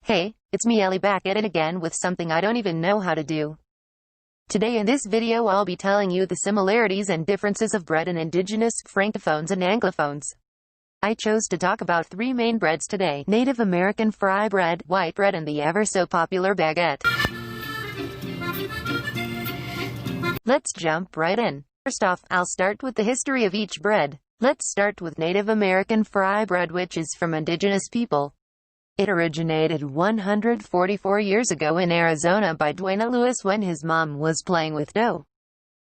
Hey, it's me Ellie back at it again with something I don't even know how to do. Today in this video I'll be telling you the similarities and differences of bread in indigenous, francophones and anglophones. I chose to talk about three main breads today: Native American fry bread, white bread and the ever so popular baguette. Let's jump right in. First off, I'll start with the history of each bread. Let's start with Native American fry bread, which is from indigenous people. It originated 144 years ago in Arizona by Dwayne Lewis when his mom was playing with dough.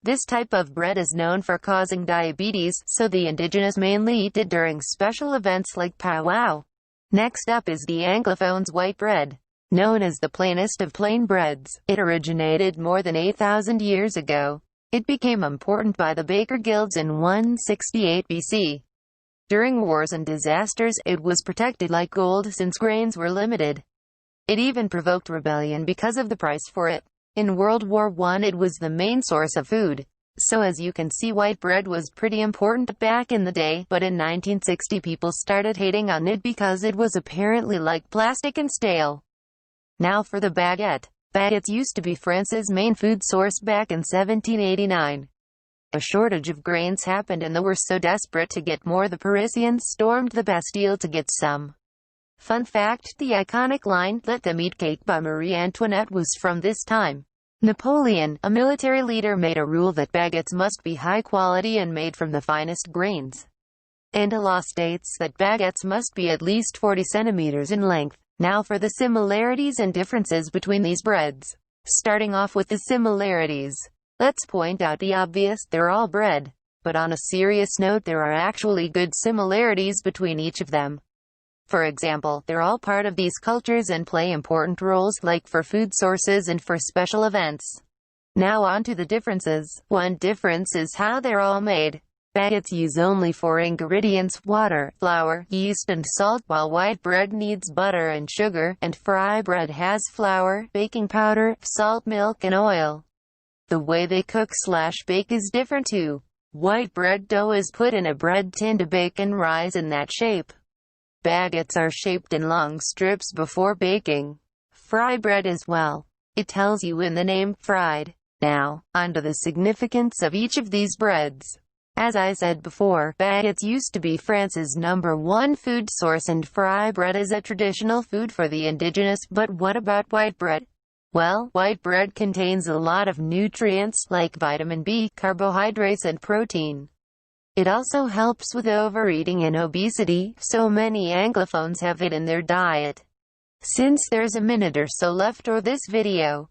This type of bread is known for causing diabetes, so the indigenous mainly eat it during special events like powwow. Next up is the Anglophones' white bread. Known as the plainest of plain breads, it originated more than 8,000 years ago. It became important by the Baker Guilds in 168 BC. During wars and disasters, it was protected like gold since grains were limited. It even provoked rebellion because of the price for it. In World War I, it was the main source of food. So as you can see, white bread was pretty important back in the day, but in 1960 people started hating on it because it was apparently like plastic and stale. Now for the baguette. Baguettes used to be France's main food source back in 1789. A shortage of grains happened and they were so desperate to get more the Parisians stormed the Bastille to get some. Fun fact, the iconic line, "Let them eat cake" by Marie Antoinette was from this time. Napoleon, a military leader, made a rule that baguettes must be high quality and made from the finest grains. And a law states that baguettes must be at least 40 centimeters in length. Now for the similarities and differences between these breads. Starting off with the similarities. Let's point out the obvious, they're all bread. But on a serious note, there are actually good similarities between each of them. For example, they're all part of these cultures and play important roles, like for food sources and for special events. Now on to the differences. One difference is how they're all made. Baguettes use only 4 ingredients: water, flour, yeast and salt, while white bread needs butter and sugar, and fry bread has flour, baking powder, salt, milk and oil. The way they cook/bake is different too. White bread dough is put in a bread tin to bake and rise in that shape. Baguettes are shaped in long strips before baking. Fry bread as well. It tells you in the name, fried. Now, onto the significance of each of these breads. As I said before, baguettes used to be France's #1 food source and fry bread is a traditional food for the indigenous. But what about white bread? Well, white bread contains a lot of nutrients, like vitamin B, carbohydrates and protein. It also helps with overeating and obesity, so many Anglophones have it in their diet. Since there's a minute or so left of this video,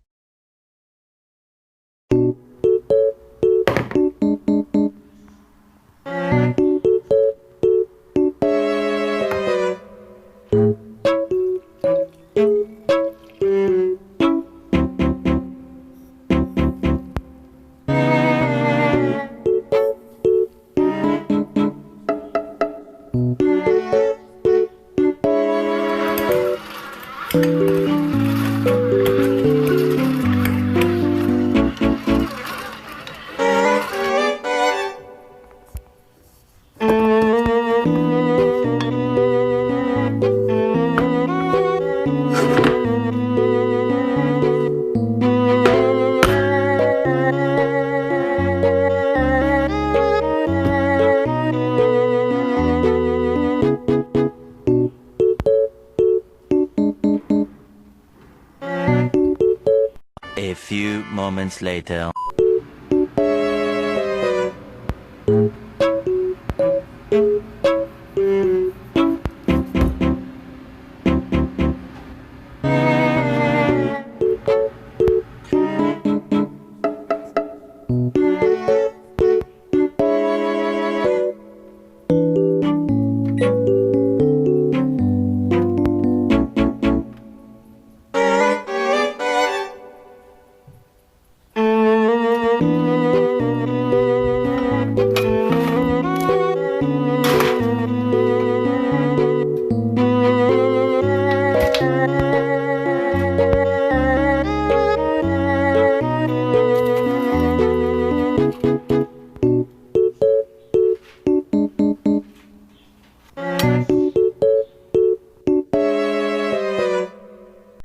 A few moments later.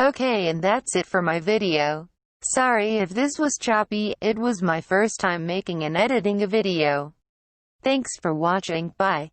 Okay, and that's it for my video. Sorry if this was choppy, it was my first time making and editing a video. Thanks for watching, bye.